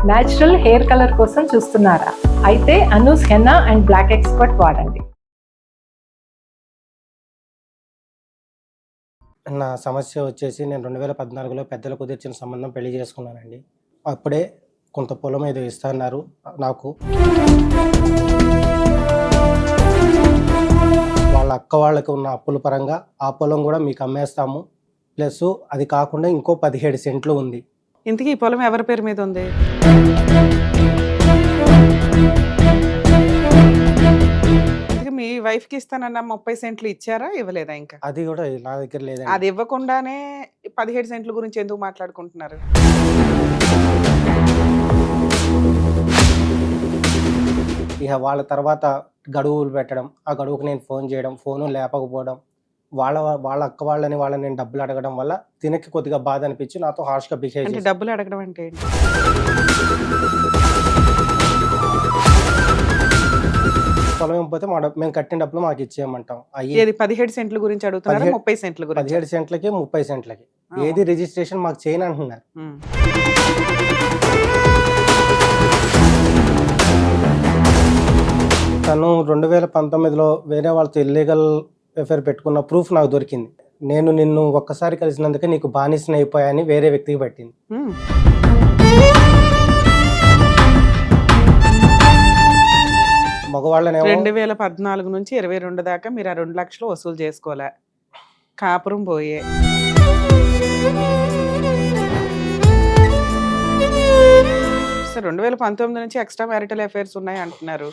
Natural hair colour కోసం చూస్తున్నారా? అయితే Anoos henna and black expert వాడండి. నా సమస్య వచ్చేసి నేను 2014లో పెద్దలు కుదిర్చిన సంబంధం పెళ్లి చేసుకున్నానండి. అప్పుడే కొంత పొలం ఏదో ఇస్తన్నారు నాకు. వాళ్ళ అక్క వాళ్ళకి ఉన్న అప్పుల పరంగా ఆ పొలం కూడా మీకు అమ్మేస్తాము. ప్లస్ అది కాకుండా ఇంకో 17 సెంట్లు ఉంది. ఇంతకీ ఈ పొలం ఎవరి పేరు మీద ఉంది? ఇంతకీ మీ వైఫ్ కి ఇస్తానన్న 30 సెంట్లు ఇచ్చారా, ఇవ్వలేదా? ఇంకా అది కూడా నా దగ్గర లేదండి. అది ఇవ్వకుండానే 17 సెంట్ల గురించి ఎందుకు మాట్లాడుకుంటున్నారు? ఇక వాళ్ళ తర్వాత గడువులు పెట్టడం, ఆ గడువుకు నేను ఫోన్ చేయడం, ఫోను లేపకపోవడం, వాళ్ళ అక్క వాళ్ళని నేను డబ్బులు అడగడం వల్ల తినకి కొద్దిగా బాధ అనిపించి నాతో హార్ష్గా బిహేవ్ అంటే చేసి డబ్బులు అడగడం అంటే ఏంటి? పొలం ఇవ్వకపోతే మేము కట్టిన డబ్బులు మాకు ఇచ్చేయమంటాం. ఏది 17 సెంట్ల గురించి అడుగుతున్నారా, 30 సెంట్ల గురించి? 17 సెంట్లకి 30 సెంట్లకి ఏది రిజిస్ట్రేషన్ మాకు చేయని అంటున్నారు. తను 2019లో వేరే వాళ్ళతో ఇల్లీగల్ అఫైర్ పెట్టుకున్న ప్రూఫ్ నాకు దొరికింది. నేను నిన్ను ఒక్కసారి కలిసినందుకే నీకు బానిసని అయిపోయాని వేరే వ్యక్తికి పట్టింది. మగవాళ్ళనేమో 2014 నుంచి 22 దాకా మీరు ఆ 2 లక్షలు వసూలు చేసుకోలే, కాపురం పోయే. సార్ 2019 నుంచి ఎక్స్ట్రా మ్యారిటల్ అఫైర్స్ ఉన్నాయి అంటున్నారు.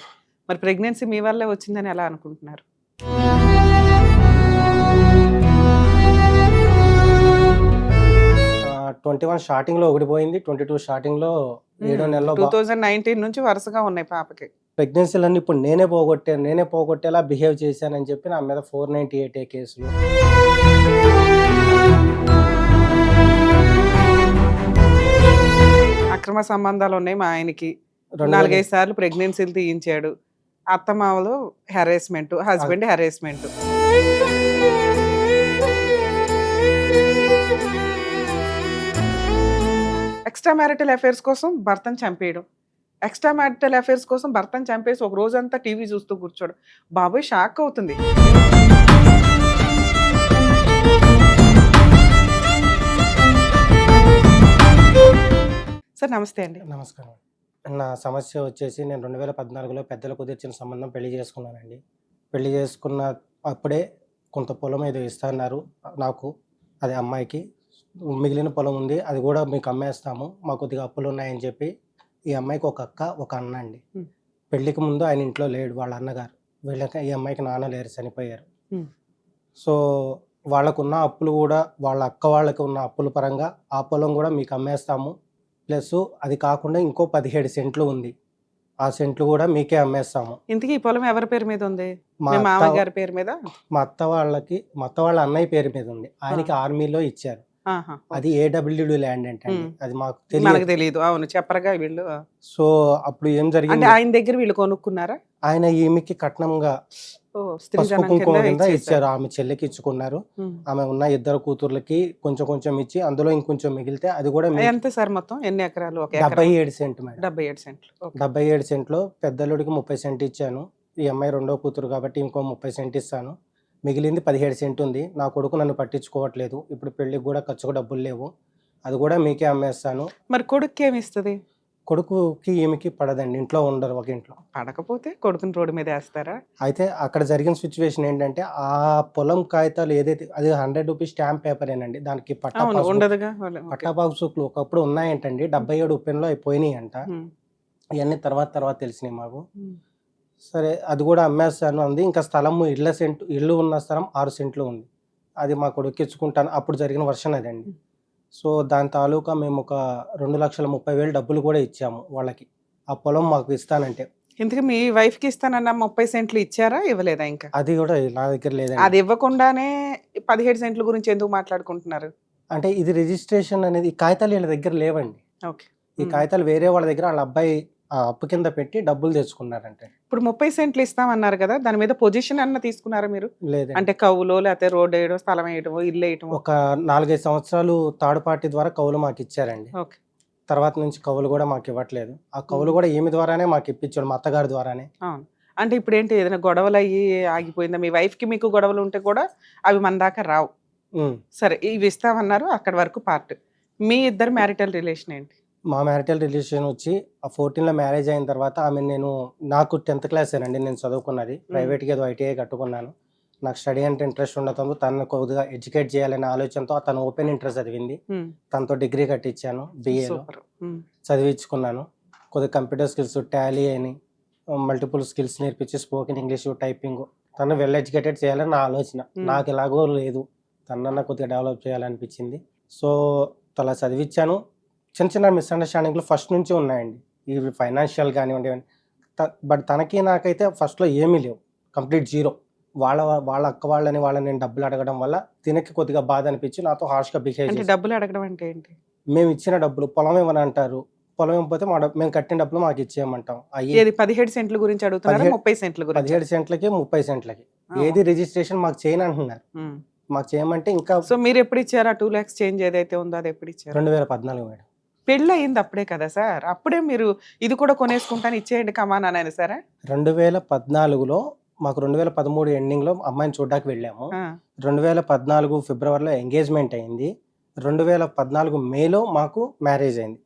మరి ప్రెగ్నెన్సీ మీ వల్లే వచ్చిందని ఎలా అనుకుంటున్నారు? ఆ, 21 స్టార్టింగ్ లో ఒకటి పోయింది, 22 స్టార్టింగ్ లో 7వ నెలలో 2019 నుంచి వరుసగా ఉన్నాయి పాపకి. ప్రెగ్నెన్సీలన్నీ ఇప్పుడు నేనే పోగొట్టేలా బిహేవ్ చేశానని చెప్పి నా మీద 498 కేసులు. అక్రమ సంబంధాలు ఉన్నాయి మా ఆయనకి, 4-5 సార్లు ప్రెగ్నెన్సీలు తీయించాడు, అత్తమామలు harassment, husband harassment. Extra marital affairs కోసం భర్తను చంపేయడం, ఎక్స్ట్రా మ్యారిటల్ అఫైర్స్ కోసం భర్తను చంపేసి ఒక రోజంతా టీవీ చూస్తూ కూర్చోడు. బాబోయ్ షాక్ అవుతుంది. సార్ నమస్తే అండి. నమస్కారం. నా సమస్య వచ్చేసి నేను 2014లో పెద్దలు కుదిర్చిన సంబంధం పెళ్లి చేసుకున్నానండి. పెళ్లి చేసుకున్న అప్పుడే కొంత పొలం ఏదో ఇస్తన్నారు నాకు, అది అమ్మాయికి. మిగిలిన పొలం ఉంది, అది కూడా మీకు అమ్మేస్తాము, మాకు కొద్దిగా అప్పులు ఉన్నాయని చెప్పి ఈ అమ్మాయికి ఒక అక్క ఒక అన్న అండి. పెళ్లికి ముందు ఆయన ఇంట్లో లేడు, వాళ్ళ అన్నగారు. వీళ్ళకి ఈ అమ్మాయికి నాన్న లేరు, చనిపోయారు. సో వాళ్ళకున్న అప్పులు కూడా వాళ్ళ అక్క వాళ్ళకి ఉన్న అప్పుల పరంగా ఆ పొలం కూడా మీకు అమ్మేస్తాము. ప్లస్ అది కాకుండా ఇంకో 17 సెంట్లు ఉంది, ఆ సెంట్లు కూడా మీకే అమ్మేస్తాము. ఇంతకీ ఈ పొలం ఎవరి పేరు మీద ఉంది? మా మీ అత్త మామయ్య గారి పేరు మీద? మా అత్త వాళ్ళ అన్నయ్య పేరు మీద ఉంది, ఆయనకి ఆర్మీలో ఇచ్చారు. అది ఏడబ్ల్యూడి ల్యాండ్ అంటండి, అది మనకు తెలియదు. అవును, చెప్పరగా వీళ్ళు. సో అప్పుడు ఏం అంటే జరిగింది, ఆయన దగ్గర వీళ్ళు కొనుక్కున్నారా? ఆయన ఈమెకి కట్నంగా పసుపు కుంకుమ కింద ఇచ్చారు, ఆమె చెల్లికి ఇచ్చుకున్నారు. ఆమె ఉన్న 2 కూతుర్లకి కొంచెం కొంచెం ఇచ్చి అందులో ఇంకొంచెం మిగిలితే అది కూడా ఎంత సార్ మొత్తం ఎన్ని ఎకరాలు? 77 సెంట్లు మేడం. 77 సెంట్లు. 77 సెంట్లో పెద్దలుడికి 30 సెంట్ ఇచ్చాను. ఈ అమ్మాయి 2వ కూతురు కాబట్టి ఇంకో 30 సెంట్ ఇస్తాను. మిగిలింది 17 సెంట్ ఉంది. నా కొడుకు నన్ను పట్టించుకోవట్లేదు, ఇప్పుడు పెళ్లికి కూడా ఖర్చుకు డబ్బులు లేవు, అది కూడా మీకే అమ్మేస్తాను. మరి కొడుకు ఏమి ఇస్తుంది? కొడుకుకి ఈమెకి పడదండి, ఇంట్లో ఉండరు, ఒక ఇంట్లో. పడకపోతే కొడుకుని రోడ్డు మీద వేస్తారా? అయితే అక్కడ జరిగిన సిచ్యువేషన్ ఏంటంటే ఆ పొలం కాగితాలు ఏదైతే అది 100 రూపీస్ స్టాంప్ పేపరేనండి, దానికి ఉండదుగా. పట్టాపాసులు ఒకప్పుడు ఉన్నాయంటండి, 77 ఉప్పెన్లో అయిపోయినాయి అంట. ఇవన్నీ తర్వాత తెలిసినాయి మాకు. సరే అది కూడా అమ్మేస్తాను అంది. ఇంకా స్థలము ఇల్లు ఉన్న స్థలం 6 సెంట్లు ఉంది, అది మా కొడుకు ఇచ్చుకుంటాను. అప్పుడు జరిగిన వర్షన్ అదండి. సో దాని తాలూకా మేము ఒక 2,30,000 డబ్బులు కూడా ఇచ్చాము వాళ్ళకి, ఆ పొలం మాకు ఇస్తానంటే. ఇంతకీ మీ వైఫ్ కి ఇస్తానన్న 30 సెంట్లు ఇచ్చారా, ఇవ్వలేదా? ఇంకా అది కూడా నా దగ్గర లేదండి. అది ఇవ్వకుండానే 17 సెంట్ల గురించి ఎందుకు మాట్లాడుకుంటున్నారు? అంటే ఇది రిజిస్ట్రేషన్ అనేది, ఈ కాగితాలు వీళ్ళ దగ్గర లేవండి. ఈ కాగితాలు వేరే వాళ్ళ దగ్గర వాళ్ళ అబ్బాయి అప్పు కింద పెట్టి డబ్బులు తెచ్చుకున్నారంటే. ఇప్పుడు 30 సెంట్లు ఇస్తామన్నారు కదా, దాని మీద పొజిషన్ అన్న తీసుకున్నారా మీరు? లేదు, అంటే కవులో లేకపోతే రోడ్ వేయడం, స్థలం వేయడం, ఇల్లు వేయడం? ఒక 4-5 సంవత్సరాలు థర్డ్ పార్టీ ద్వారా కవులు మాకు ఇచ్చారండి. తర్వాత నుంచి కవులు కూడా మాకు ఇవ్వట్లేదు. ఆ కవులు కూడా ఈమె ద్వారానే మాకు ఇప్పించాడు, మా అత్తగారి ద్వారానే. అవును. అంటే ఇప్పుడేంటి ఏదైనా గొడవలు అయ్యి ఆగిపోయిందా? మీ వైఫ్‌కి మీకు గొడవలు ఉంటే కూడా అవి మన దాకా రావు. ఉమ్. సరే ఇవి ఇస్తామన్నారు అక్కడి వరకు పార్ట్. మీ ఇద్దరు మ్యారిటల్ రిలేషన్ ఏంటి? మా మ్యారిటల్ రిలేషన్ వచ్చి ఆ 14లో మ్యారేజ్ అయిన తర్వాత ఆమె నాకు 10th క్లాసేనండి నేను చదువుకున్నది. ప్రైవేట్గా ఏదో ఐటీఐ కట్టుకున్నాను. నాకు స్టడీ అంటే ఇంట్రెస్ట్ ఉండటంతో తనను కొద్దిగా ఎడ్యుకేట్ చేయాలనే ఆలోచనతో తను ఓపెన్ ఇంటర్ చదివింది. తనతో డిగ్రీ కట్టించాను, బీఏలో సూపర్. చదివించుకున్నాను. కొద్దిగా కంప్యూటర్ స్కిల్స్, టాలీ అని మల్టిపుల్ స్కిల్స్ నేర్పించి స్పోకెన్ ఇంగ్లీష్, టైపింగ్ తను వెల్ ఎడ్యుకేటెడ్ చేయాలని నా ఆలోచన. నాకు ఎలాగో లేదు, తనన్నా కొద్దిగా డెవలప్ చేయాలనిపించింది. సో అలా చదివించాను. చిన్న చిన్న మిస్అండర్స్టాండింగ్లు ఫస్ట్ నుంచి ఉన్నాయండి, ఇవి ఫైనాన్షియల్ కానివ్వండి. బట్ తనకి నాకైతే ఫస్ట్లో ఏమీ లేవు, కంప్లీట్ జీరో. వాళ్ళ అక్క వాళ్ళని నేను డబ్బులు అడగడం వల్ల తినకి కొద్దిగా బాధ అనిపించి నాతో హార్ష్గా బిహేవ్ అంటే చేసి, డబ్బులు అడగడం అంటే ఏంటి? మేము ఇచ్చిన డబ్బులు పొలం ఇవ్వని అంటారు, పొలం ఇవ్వకపోతే మేము కట్టిన డబ్బులు మాకు ఇచ్చేయమంటాం. ఏది 17 సెంట్ల గురించి అడుగుతున్నారా? 30 సెంట్ల గురించి? 17 సెంట్లకి 30 సెంట్లకి ఏది రిజిస్ట్రేషన్ మాకు చేయని అంటున్నారు. మాకు చేయమంటే ఇంకా సో మీరు ఎప్పుడు ఇచ్చారు? ఆ 2 lakhs చేంజ్ ఏదైతే ఉందో అది ఎప్పుడు ఇచ్చారు? 2014 మేడం. పెళ్ళి అయింది అప్పుడే కదా సార్, అప్పుడే మీరు ఇది కూడా కొనేసుకుంటాను ఇచ్చేయండి కమాన్ అనేది సారా? 2014లో మాకు 2013 ఎండింగ్లో అమ్మాయిని చూడడానికి వెళ్ళాము. 2014 ఫిబ్రవరిలో ఎంగేజ్మెంట్ అయింది. 2014 మేలో మాకు మ్యారేజ్ అయింది.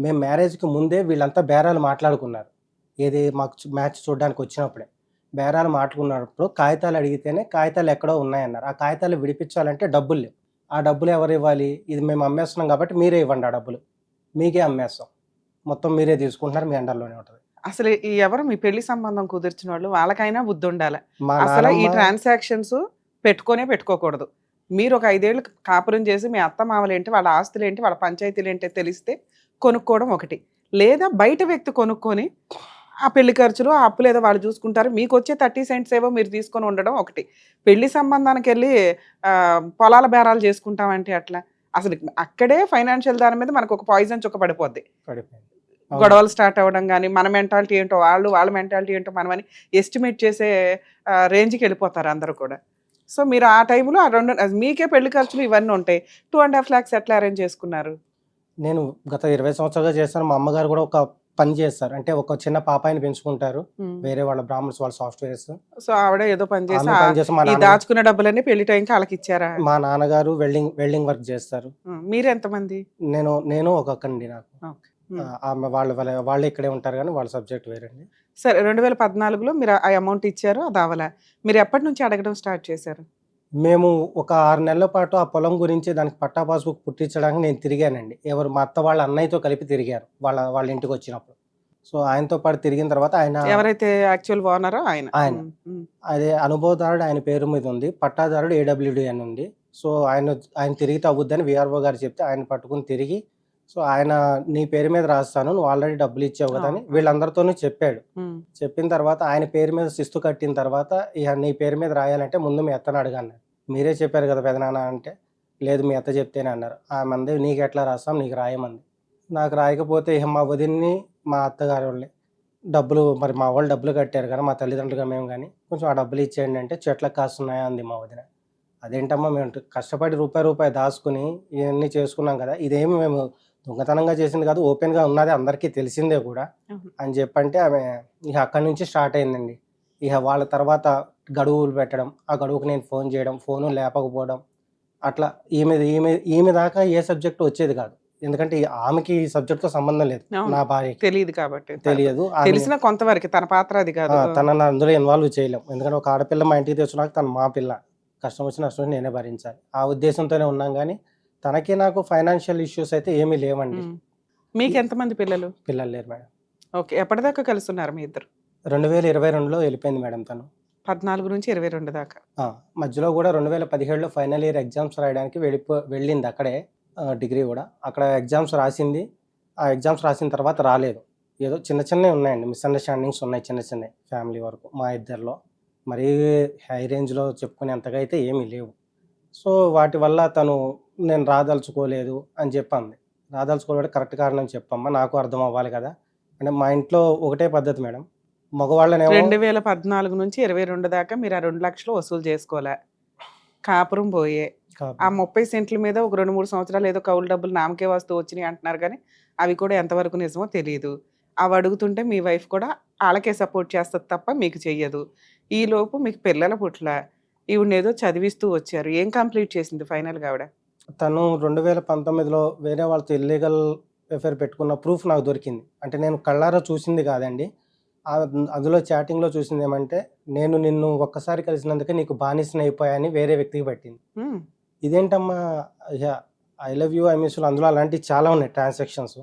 మేము మ్యారేజ్కి ముందే వీళ్ళంతా బేరాలు మాట్లాడుకున్నారు. ఏది మాకు మ్యాచ్ చూడడానికి వచ్చినప్పుడే బేరాలు మాట్లాడుకున్నప్పుడు కాగితాలు అడిగితేనే కాగితాలు ఎక్కడో ఉన్నాయన్నారు. ఆ కాగితాలు విడిపించాలంటే డబ్బులు లేవు. ఆ డబ్బులు ఎవరు ఇవ్వాలి? ఇది మేము అమ్మేస్తున్నాం కాబట్టి మీరే ఇవ్వండి, ఆ డబ్బులు మీకే అమ్మేస్తాం, మొత్తం మీరే తీసుకుంటున్నారు, మీ అండర్లోనే ఉంటుంది. అసలు ఈ ఎవరు మీ పెళ్లి సంబంధం కుదిర్చిన వాళ్ళు వాళ్ళకైనా బుద్ధి ఉండాలి. మా అసలు ఈ నాన్నమ్మ ట్రాన్సాక్షన్స్ పెట్టుకోకూడదు. మీరు ఒక 5 ఏళ్ళు కాపురం చేసి మీ అత్త మామలు ఏంటి, వాళ్ళ ఆస్తులు ఏంటి, వాళ్ళ పంచాయతీలు ఏంటి తెలిస్తే కొనుక్కోవడం ఒకటి, లేదా బయట వ్యక్తి కొనుక్కొని ఆ పెళ్లి ఖర్చులు ఆ అప్పులు ఏదో వాళ్ళు చూసుకుంటారు, మీకు వచ్చే 30 cents ఏవో మీరు తీసుకొని ఉండడం ఒకటి. పెళ్లి సంబంధానికి వెళ్ళి పొలాల బేరాలు చేసుకుంటామంటే అట్లా అసలు అక్కడే ఫైనాన్షియల్ దాని మీద మనకు ఒక పాయిజన్ చుక్క పడిపోద్ది. పడిపోయింది. గొడవలు స్టార్ట్ అవ్వడం కానీ, మన మెంటాలిటీ ఏంటో వాళ్ళ మెంటాలిటీ ఏంటో మనమని ఎస్టిమేట్ చేసే రేంజ్కి వెళ్ళిపోతారు అందరూ కూడా. సో మీరు ఆ టైంలో ఆ 2 మీకే పెళ్లి ఖర్చులు ఇవన్నీ ఉంటాయి. 2.5 lakhs ఎట్లా అరేంజ్ చేసుకున్నారు? నేను గత 20 సంవత్సరాలుగా చేస్తాను. మా అమ్మగారు కూడా ఒక పని చేస్తారు, అంటే ఒక చిన్న పాపాయిని పెంచుకుంటారు, వేరే వాళ్ళ బ్రాహ్మణ్స్, వాళ్ళ సాఫ్ట్వేర్స్. సో ఆవిడ ఏదో పని చేసి మా ఈ దాచుకున్న డబ్బులన్నీ పెళ్లి టైంకి వాళ్ళకి ఇచ్చారా? మా నాన్నగారు వెల్డింగ్ వర్క్ చేస్తారు. మీరు ఎంతమంది? నేను ఒక అక్కండి నాకు. ఆమె వాళ్ళు ఇక్కడే ఉంటారు కానీ వాళ్ళ సబ్జెక్ట్ వేరండి. సరే 2014లో మీరు ఆ అమౌంట్ ఇచ్చారు, అది అవ్వలే. మీరు ఎప్పటి నుంచి అడగడం స్టార్ట్ చేశారు? మేము ఒక 6 నెలల పాటు ఆ పొలం గురించి దానికి పట్టా పాస్బుక్ పుట్టించడానికి నేను తిరిగానండి. మా అత్త వాళ్ళ అన్నయ్యతో కలిపి తిరిగారు వాళ్ళ ఇంటికి వచ్చినప్పుడు. సో ఆయనతో పాటు తిరిగిన తర్వాత ఎవరైతే యాక్చువల్ ఓనరో ఆయన అదే అనుభవదారుడు ఆయన పేరు మీద ఉంది, పట్టాదారుడు ఏడబ్ల్యూడి అని ఉంది. సో ఆయన తిరిగితే అవ్వద్దని విఆర్ఓ గారు చెప్తే ఆయన పట్టుకుని తిరిగి, సో ఆయన నీ పేరు మీద రాస్తాను, నువ్వు ఆల్రెడీ డబ్బులు ఇచ్చావు కదా అని వీళ్ళందరితోనూ చెప్పాడు. చెప్పిన తర్వాత ఆయన పేరు మీద శిస్తు కట్టిన తర్వాత ఇక నీ పేరు మీద రాయాలంటే ముందు మీ అత్తను అడగన్నారు. మీరే చెప్పారు కదా పెదనాన్న అంటే, లేదు మీ అత్త చెప్తేనే అన్నారు. ఆమె నీకు ఎట్లా రాస్తాం, నీకు రాయమంది. నాకు రాయకపోతే ఇక మా వదిన్ని మా అత్తగారు వాళ్ళని మరి మా వాళ్ళు డబ్బులు కట్టారు కదా, మా తల్లిదండ్రులుగా మేము కానీ కొంచెం ఆ డబ్బులు ఇచ్చేయండి అంటే చెట్లకు కాస్తున్నాయా అంది మా వదిన. అదేంటమ్మా, మేము కష్టపడి రూపాయి దాచుకుని ఇవన్నీ చేసుకున్నాం కదా, ఇదేమి మేము దొంగతనంగా చేసింది కాదు, ఓపెన్గా ఉన్నది అందరికీ తెలిసిందే కూడా అని చెప్పంటే ఆమె ఇక అక్కడి నుంచి స్టార్ట్ అయిందండి. ఇక వాళ్ళ తర్వాత గడువులు పెట్టడం, ఆ గడువుకు నేను ఫోన్ చేయడం, ఫోను లేపకపోవడం, అట్లా ఈమె దాకా ఏ సబ్జెక్ట్ వచ్చేది కాదు. ఎందుకంటే ఆమెకి ఈ సబ్జెక్ట్తో సంబంధం లేదు, నా భార్యకి తెలియదు కాబట్టి. తెలియదు, తెలిసిన కొంతవరకు తన పాత్ర అది కాదు, తనని అందులో ఇన్వాల్వ్ చేయలేం. ఎందుకంటే ఒక ఆడపిల్ల మా ఇంటికి తెచ్చినాక తను మా పిల్ల, కష్టం వచ్చి నష్టం నేనే భరించాలి, ఆ ఉద్దేశంతోనే ఉన్నాం. కానీ తనకి నాకు ఫైనాన్షియల్ ఇష్యూస్ అయితే ఏమీ లేవండి. మీకు ఎంతమంది పిల్లలు? పిల్లలు లేరు మేడం. ఓకే, ఎప్పటిదాకా కలుస్తున్నారు మీ ఇద్దరు? 2022లో వెళ్ళిపోయింది మేడం తను. 14 నుంచి 22 దాకా. మధ్యలో కూడా 2017లో ఫైనల్ ఇయర్ ఎగ్జామ్స్ రాయడానికి వెళ్ళింది అక్కడే, డిగ్రీ కూడా అక్కడ ఎగ్జామ్స్ రాసింది. ఆ ఎగ్జామ్స్ రాసిన తర్వాత రాలేదు. ఏదో చిన్నవి ఉన్నాయండి, మిస్అండర్స్టాండింగ్స్ ఉన్నాయి, చిన్న ఫ్యామిలీ వరకు మా ఇద్దరిలో. మరీ హై రేంజ్లో చెప్పుకునేంతగా అయితే ఏమీ లేవు. సో వాటి వల్ల తను నేను రాదలుచుకోలేదు అని చెప్పంది. రాదలుచుకోలేదు కరెక్ట్ కారణం చెప్పమ్మా, నాకు అర్థం అవ్వాలి కదా. అంటే మా ఇంట్లో ఒకటే పద్ధతి మేడం, మగవాళ్ళనేమో 2014 నుంచి 22 దాకా మీరు ఆ 2 లక్షలు వసూలు చేసుకోలే, కాపురం పోయే. ఆ 30 సెంట్ల మీద ఒక 2-3 సంవత్సరాలు ఏదో కౌలు డబ్బులు నామకే వస్తూ వచ్చినాయి అంటున్నారు, కానీ అవి కూడా ఎంతవరకు నిజమో తెలియదు. అవి అడుగుతుంటే మీ వైఫ్ కూడా ఆళ్ళకే సపోర్ట్ చేస్తది తప్ప మీకు చెయ్యదు. ఈలోపు మీకు పిల్లల పుట్ల. ఈవిడనేదో చదివిస్తూ వచ్చారు. ఏం కంప్లీట్ చేసింది ఫైనల్‌గా ఆవిడ? తను 2019లో వేరే వాళ్ళతో ఇల్లీగల్ అఫైర్ పెట్టుకున్న ప్రూఫ్ నాకు దొరికింది. అంటే నేను కళ్ళారా చూసింది కాదండి. అందులో చాటింగ్‌లో చూసిందేమంటే, నేను నిన్ను ఒక్కసారి కలిసినందుకే నీకు బానిసనయిపోయా అని వేరే వ్యక్తికి పెట్టింది. హ్మ్. ఇదేంటమ్మా, యాహ్! I love you, I miss you అందులో అలాంటివి చాలా ఉన్నాయి ట్రాన్సాక్షన్స్.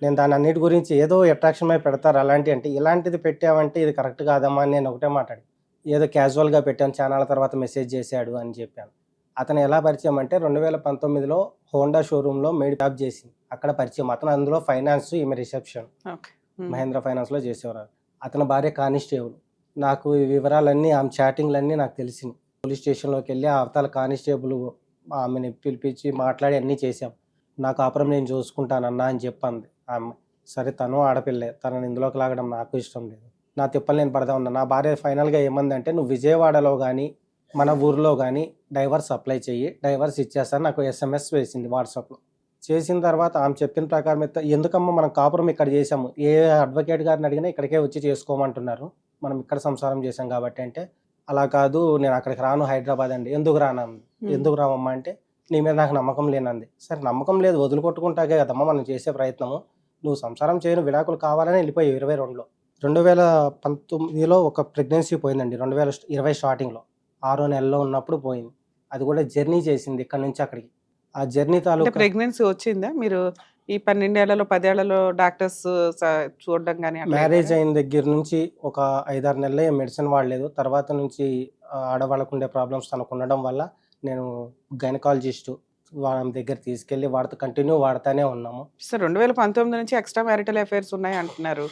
నేను దానన్నిటి గురించి ఏదో అట్రాక్షన్ మీద పెడతారు అలాంటియి అంటే, ఇలాంటిది పెట్టావంటే ఇది కరెక్ట్ కాదమ్మా అని నేను ఒకటే మాటాడా. ఏదో క్యాజువల్‌గా పెట్టాను, చానాళ్ళ తర్వాత మెసేజ్ చేశాడు అని చెప్పాను. అతను ఎలా పరిచయం అంటే 2019లో హోండా షోరూమ్‌లో మెయిడ్ జాబ్ చేసింది. అక్కడ పరిచయం. అతను అందులో ఫైనాన్స్, ఈమె రిసెప్షన్. ఓకే. హ్మ్. మహేంద్ర ఫైనాన్స్‌లో చేసేవారు. అతని భార్య కానిస్టేబుల్. నాకు ఈ వివరాలన్నీ, ఆమె చాటింగ్‌లన్నీ నాకు తెలిసినియి. పోలీస్ స్టేషన్‌లోకెళ్ళి ఆ అవతల కానిస్టేబుల్ ఆమెని పిలిపించి మాట్లాడి అన్నీ చేశాం. నా కాపురం నేను చూసుకుంటానన్నా అని చెప్పంది ఆ అమ్మాయి. సరే, తను ఆడపిల్లే. తనని ఇందులోకి లాగడం నాకు ఇష్టం లేదు. నా తిప్పలు నేను పడతా ఉన్నా. నా భార్య ఫైనల్‌గా ఏమందంటే, "నువ్వు విజయవాడలో గానీ, మన ఊర్లో గానీ డైవర్స్ అప్లై చెయ్యి. డైవర్స్ ఇచ్చేస్తాను." నాకు ఎస్ఎంఎస్ వేసింది వాట్సాప్‌లో. చేసిన తర్వాత ఆమె చెప్పిన ప్రకారం ఎందుకమ్మా మనం కాపురం ఇక్కడ చేసాము. ఏ అడ్వకేట్ గారిని అడిగినా ఇక్కడికే వచ్చి చేసుకోమంటున్నారు. మనం ఇక్కడ సంసారం చేసాం కాబట్టి అంటే, అలా కాదు, నేను అక్కడికి రాను, హైదరాబాద్ అండి. ఎందుకు రానంది. ఎందుకు రావమ్మా అంటే, నీ మీద నాకు నమ్మకం లేనంది. సరే, నమ్మకం లేదు వదిలికొట్టుకుంటాకే కదమ్మా మనం చేసే ప్రయత్నము. నువ్వు సంసారం చేయను, విడాకులు కావాలని వెళ్ళిపోయావు 22లో. 2019లో ఒక ప్రెగ్నెన్సీ పోయిందండి. 2020 స్టార్టింగ్‌లో 6 నెలలో ఉన్నప్పుడు పోయింది. అది కూడా జర్నీ చేసింది ఇక్కడి నుంచి అక్కడికి. ఆ జర్నీ అంటే తాలూకా ప్రెగ్నెన్సీ వచ్చిందా? మీరు ఈ 12 ఏళ్లలో, 10 ఏళ్లలో డాక్టర్స్ చూడడం గాని అట్లా మ్యారేజ్ వెళ్ళారా? అయిన దగ్గర నుంచి ఒక 5, 6 నెలలే మెడిసిన్ వాడలేదు. తర్వాత నుంచి ఆడవాళ్ళకుండే ప్రాబ్లమ్స్ తనకుండడం వల్ల నేను గైనకాలజిస్టు వాళ్ళ దగ్గర తీసుకెళ్ళి వాడితో కంటిన్యూ వాడతానే ఉన్నాము. సార్ 2019 నుంచి ఎక్స్‌ట్రా మ్యారిటల్ అఫైర్స్ ఉన్నాయి అంటున్నారు.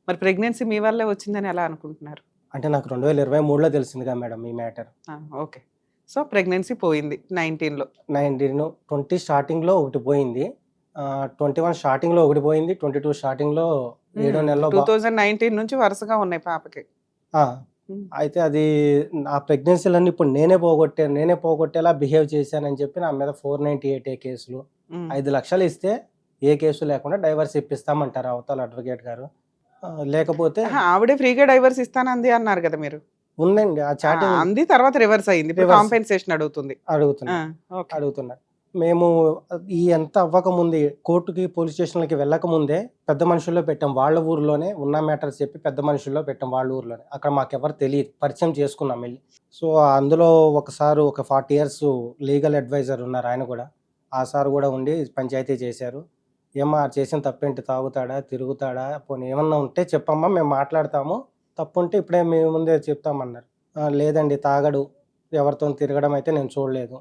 మరి ప్రెగ్నెన్సీ మీ వల్లే వచ్చిందని ఎలా అనుకుంటున్నారు? అంటే నాకు 2023లో తెలిసిందిగా మేడం ఈ మ్యాటర్. ఓకే. సో, ప్రెగ్నెన్సీ పోయింది 19లో. 20 స్టార్టింగ్‌లో ఒకటి పోయింది. 21 స్టార్టింగ్‌లో ఒకటి పోయింది. 22 స్టార్టింగ్‌లో 7 నెలలో 2019 నుంచి వరుసగా ఉన్నాయి పాపకి. ఆ! హ్మ్. అయితే అది నా ప్రెగ్నెన్సీలన్నీ ఇప్పుడు నేనే పోగొట్టేలా బిహేవ్ చేశానని చెప్పి నా మీద 498 కేసులు. హ్మ్. 5 లక్షలు ఇస్తే ఏ కేసు లేకుండా డైవర్స్ ఇప్పిస్తామంటారు అవతల అడ్వకేట్ గారు. లేకపోతే ఆవిడే ఫ్రీగా డైవర్స్ ఇస్తానంది అన్నారు కదా మీరు. ఉందండి ఆ చాటింగ్ అంది తర్వాత రివర్స్ అయింది. ఇప్పుడు రివర్స్. కాంపెన్సేషన్ అడుగుతుంది. అడుగుతున్నారు. ఓకే. అడుగుతున్నారు. మేము ఈ ఎంత అవ్వకముందే కోర్టుకి, పోలీస్ స్టేషన్‌లకి వెళ్ళకముందే పెద్ద మనుషుల్లో పెట్టాం. వాళ్ళ ఊర్లోనే ఉన్న మ్యాటర్స్ చెప్పి పెద్ద మనుషుల్లో పెట్టాం వాళ్ళ ఊర్లోనే. అక్కడ మాకెవరు తెలీదు. పరిచయం చేసుకున్నాం ఎళ్లి. సో, అందులో ఒక సారు ఒక 40 ఇయర్స్ లీగల్ అడ్వైజర్ ఉన్నారు ఆయన గూడా. ఆ సార్ గూడా ఉండి పంచాయతీ చేశారు. "ఏమ్మా చేసిన తప్పేంటి? తాగుతాడా? తిరుగుతాడా? పోనీ ఏమన్నా ఉంటే చెప్పమ్మా మేము మాట్లాడతాము. తప్పుంటే ఇప్పుడే మీ ముందే చెప్తామన్నారు." లేదండి తాగడు. ఎవరితోని తిరగడం అయితే నేను చూడలేదు.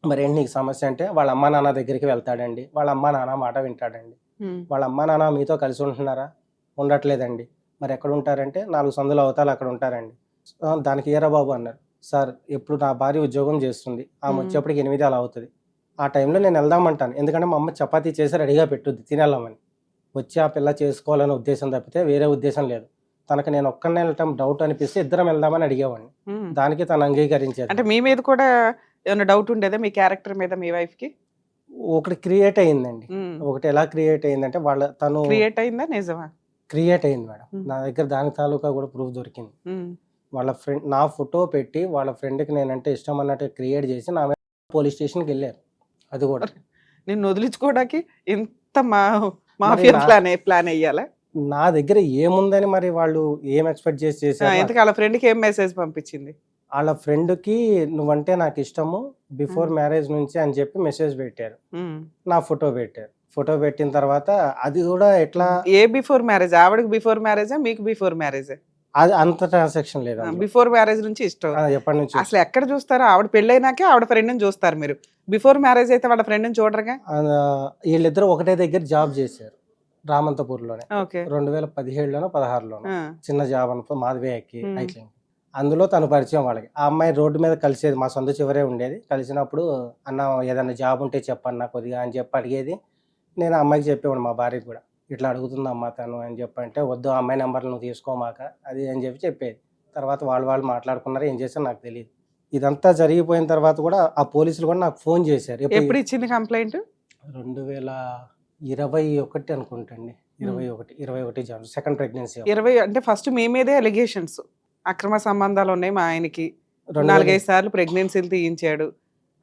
మరేంటి నీకు సమస్య అంటే, వాళ్ళ అమ్మా నాన్న దగ్గరికి వెళ్తాడండి. వాళ్ళ అమ్మా నాన్న మాట వింటాడండి. హ్మ్. వాళ్ళ అమ్మా నాన్న మీతో కలిసి ఉంటున్నారా? ఉండట్లేదండి. మరెక్కడుంటారంటే 4 సందుల అవతల అక్కడ ఉంటారండి. దానికి ఏరా బాబు అన్నారు. సార్ ఎప్పుడు నా భార్య ఉద్యోగం చేస్తుంది. ఆమె వచ్చేప్పటికి 8 అలా అవుతది. ఆ టైంలో నేను వెళ్దామంటాను. ఎందుకంటే మా అమ్మ చపాతీ చేసి రెడీగా పెట్టుద్ది తినేళ్ళమని. వచ్చి ఆ పిల్ల చేసుకోవాలనే ఉద్దేశం తప్పితే వేరే ఉద్దేశం లేదు. తనకు నేను ఒక్కడినే వెళ్ళటం డౌట్ అనిపిస్తే ఇద్దరం వెళ్దామని అడిగేవాడిని. హ్మ్. దానికి తను అంగీకరించేది. అంటే మీ మీద కూడా ఏమైనా డౌట్ ఉండేదా మీ క్యారెక్టర్ మీద మీ వైఫ్‌కి? ఒకటి క్రియేట్ అయిందండి. హ్మ్. ఒకటి ఎలా క్రియేట్ అయిందంటే తను క్రియేట్ అయిందా నిజమా? క్రియేట్ అయింది మేడం. హ్మ్. నా దగ్గర దాని తాలూకా కూడా ప్రూఫ్ దొరికింది. హ్మ్. వాళ్ళ ఫ్రెండ్ నా ఫోటో పెట్టి వాళ్ళ ఫ్రెండ్‌కి నేనంటే ఇష్టం అన్నట్టు క్రియేట్ చేసి నా మీద పోలీస్ స్టేషన్‌కెళ్లారు. అది కూడా. నిన్ను వదిలించుకోవడానికి ఇంత మరి మాఫియా ప్లాన్ ఎయ్యాలా? నా దగ్గర ఏముందని మరి వాళ్ళు ఏం ఎక్స్‌పెక్ట్ చేసి చేశారు ఇంతకీ ఆళ్ళ ఫ్రెండ్‌కి ఏం మెసేజ్ పంపించింది? ఆళ్ళ ఫ్రెండ్‌కి "నువ్వంటే నాకిష్టము బిఫోర్ మ్యారేజ్ నుంచి" అని చెప్పి మెసేజ్ పెట్టారు. హ్మ్. నా ఫోటో పెట్టారు. ఫోటో పెట్టిన తర్వాత అది కూడా ఎట్లా ఏ బిఫోర్ మ్యారేజ్? ఆవిడకి బిఫోర్ మ్యారేజా? మీకు బిఫోర్ మ్యారేజా? అది అంత ట్రాన్సాక్షన్ లేదు అందులో. బిఫోర్ మ్యారేజ్ నుంచి ఇష్టం. ఎప్పటినుంచో అసలు ఎక్కడ చూస్తారు? ఆవిడ పెళ్ళైనాకే ఆవిడ ఫ్రెండ్‌ని చూస్తారు మీరు. బిఫోర్ మ్యారేజ్ అయితే వాళ్ళ ఫ్రెండ్‌ని చూడరుగా? ఈళ్ళిద్దరూ ఒకటే దగ్గర జాబ్ చేశారు. రామంతపూర్‌లోనే. ఓకే. 2017లోనో, 16లోనో ఆ! చిన్న జాబ్ మాధవి ఎక్కి హ్మ్. ఐక్లింగ్. అందులో తను పరిచయం వాళ్ళకి. ఆ అమ్మాయి రోడ్డు మీద కలిసేది. మా సందు చివరే ఉండేది. కలిసినప్పుడు "అన్న ఏదన్నా జాబ్ ఉంటే చెప్పన్నా కొద్దిగా" అని చెప్పి అడిగేది. నేను ఆ అమ్మాయికి చెప్పేవాడిని మా భార్యకి కూడా. "ఇట్లా అడుగుతుందమ్మా తను" అని చెప్పంటే, "వద్దు ఆ అమ్మాయి నంబర్ నువ్వు తీసుకోమాక" అది అని చెప్పేది. తర్వాత వాళ్ళు మాట్లాడుకున్నారు. ఏం చేశారో నాకు తెలీదు. ఇదంతా జరిగిపోయిన తర్వాత కూడా ఆ పోలీసులు కూడా నాకు ఫోన్ చేశారు. ఎప్పుడు ఇచ్చింది కంప్లెయింట్? 2000 21 అనుకుంటండి. 21 జనవరి సెకండ్ ప్రెగ్నెన్సీ 20 అంటే ఫస్ట్ మీ మీదే ఎలిగేషన్స్. అక్రమ సంబంధాలు ఉన్నాయి మా ఆయనకి. 2000 4-5 సార్లు ప్రెగ్నెన్సీలు తీయించాడు.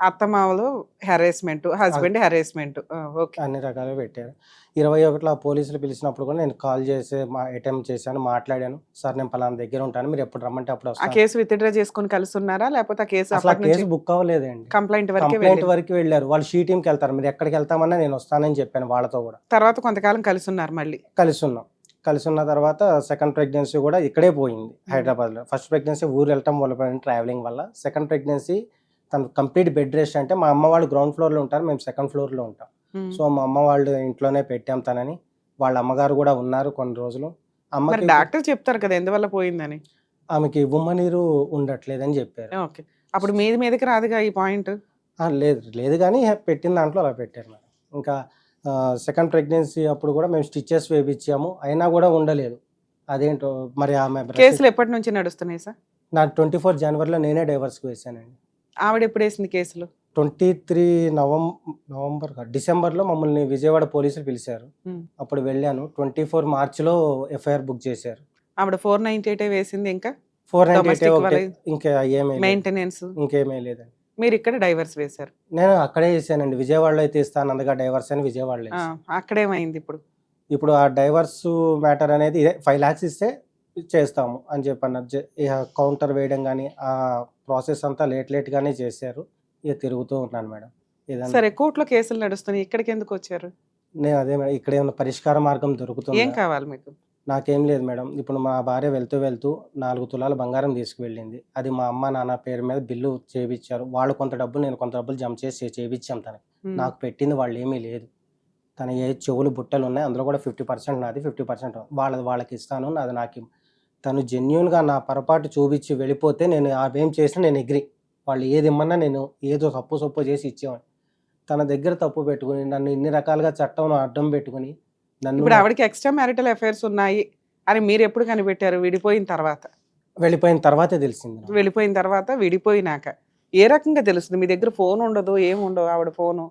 అత్తమామలు హెరాస్మెంట్, హస్బెండ్ హెరాస్మెంట్. ఓకే. అన్ని రకాలుగా పెట్టారు. 21లో ఆ పోలీసులు పిలిచినప్పుడు కూడా నేను కాల్ చేసి అటెంప్ట్ చేశాను, మాట్లాడాను. సార్ నేను పలానా దగ్గర ఉంటాను, మీరు ఎప్పుడు రమ్మంటే అప్పుడు ఆ వస్తాను. కేసు విత్డ్రా చేసుకొని కలిసి ఉన్నారా లేకపోతే ఆ కేసు అసలు ఆ అప్పటి నుంచి కేసు బుక్ అవ్వలేదండి. కంప్లైంట్ వరకే కంప్లైంట్ వెళ్ళింది? వరకు వెళ్ళారు. వాళ్ళు షీ టీమ్కి వెళ్తారు, మీరు ఎక్కడికి వెళ్తామన్నా నేను వస్తానని చెప్పాను వాళ్ళతో కూడా. తర్వాత కొంతకాలం కలిసి ఉన్నారు మళ్ళీ. కలిసి ఉన్నాం. కలిసి ఉన్న తర్వాత సెకండ్ ప్రెగ్నెన్సీ కూడా ఇక్కడే పోయింది హైదరాబాద్లో. ఫస్ట్ ప్రెగ్నెన్సీ ఊరు వెళ్ళటం వల్ల ట్రావెలింగ్ వల్ల. సెకండ్ ప్రెగ్నెన్సీ తను కంప్లీట్ బెడ్ రెస్ట్. అంటే మా అమ్మ వాళ్ళు గ్రౌండ్ ఫ్లోర్లో ఉంటారు, మేము సెకండ్ ఫ్లోర్లో ఉంటాం. సో మా అమ్మ వాళ్ళు ఇంట్లోనే పెట్టాం తనని. వాళ్ళ అమ్మగారు కూడా ఉన్నారు కొన్ని రోజులు. మరి అమ్మకి డాక్టర్ చెప్తారు కదా ఎందువల్ల పోయిందని. ఆమెకి ఉమ్మనీరు ఉండట్లేదని చెప్పారు. ఓకే. అప్పుడు మీదకి రాదుగా ఈ పాయింట్. లేదు లేదు కానీ పెట్టిన దాంట్లో అలా పెట్టారు మేడం. ఇంకా సెకండ్ ప్రెగ్నెన్సీ అప్పుడు కూడా మేము స్టిచెస్ వేయించాము, అయినా కూడా ఉండలేదు. అదేంటో మరి ఆమె కేసులు ఎప్పటి నుంచి నడుస్తున్నాయి సార్? నా 24 జనవరిలో నేనే డైవర్స్కి వేసానండి. ఆవిడ ఎప్పుడు వేసింది కేసులు? 23 నవంబర్ డిసెంబర్లో మమ్మల్ని విజయవాడ పోలీసులు పిలిచారు. అప్పుడు వెళ్ళాను. 24 మార్చిలో ఎఫ్ఐఆర్ బుక్ చేశారు. ఆవిడ 498 వేసింది. ఇంకా 498 Domestic ఒకటే, ఇంకా ఏమీ లేదు. మెయింటెనెన్స్. ఇంకేమీ లేదండి. మీరు ఇక్కడ డైవర్స్ వేశారు. నేను అక్కడే చేశానండి. విజయవాడలో అయితే ఇస్తాను అందుగా డైవర్స్ అని విజయవాడలో వేసాను. అక్కడేమైంది ఇప్పుడు? ఇప్పుడు ఆ డైవర్స్ మ్యాటర్ అనేది ఇదే 5 lakhs ఇస్తే చేస్తాము అని చెప్పన్నారు. ఇక కౌంటర్ వేయడం కానీ ఆ ప్రాసెస్ అంతా లేట్గానే చేశారు. ఇక తిరుగుతూ ఉన్నాను మేడం. ఏదన్నా సరే, కోర్టులో కేసులు నడుస్తున్నాయి, ఇక్కడికి ఎందుకు వచ్చారు? నేను అదే మేడం, ఇక్కడ ఏమైనా పరిష్కార మార్గం ఏం దొరుకుతుంది? కావాలి మీకు? నాకేం లేదు మేడం. ఇప్పుడు మా భార్య వెళ్తూ 4 తులాల బంగారం తీసుకువెళ్ళింది. అది మా అమ్మ నాన్న పేరు మీద బిల్లు చేయించారు. వాళ్ళు కొంత డబ్బులు, నేను కొంత డబ్బులు జమ చేసి చేయించాం తనకి. నాకు పెట్టింది వాళ్ళు ఏమీ లేదు. తన ఏ చెవులు బుట్టలు ఉన్నాయి, అందులో కూడా 50% నాది, 50% వాళ్ళకి ఇస్తాను, నాది నాకు. తను జెన్యున్గా నా పొరపాటు చూపించి వెళ్ళిపోతే నేను అవేం చేసినా నేను ఎగ్రి. వాళ్ళు ఏది ఇమ్మన్నా నేను ఏదో తప్పు చేసి ఇచ్చేవాడిని. తన దగ్గర తప్పు పెట్టుకుని నన్ను ఇన్ని రకాలుగా చట్టం అడ్డం పెట్టుకుని నన్ను ఇప్పుడు ఆవిడకి ఎక్స్ట్రా మ్యారిటల్ అఫైర్స్ ఉన్నాయి అని మీరు ఎప్పుడు కనిపెట్టారు? విడిపోయిన తర్వాత? వెళ్ళిపోయిన తర్వాతే తెలిసింది నాకు. వెళ్ళిపోయిన తర్వాత, విడిపోయినాక ఏ రకంగా తెలుస్తుంది? మీ దగ్గర ఫోన్ ఉండదు, ఏముండవు. ఆవిడ ఫోను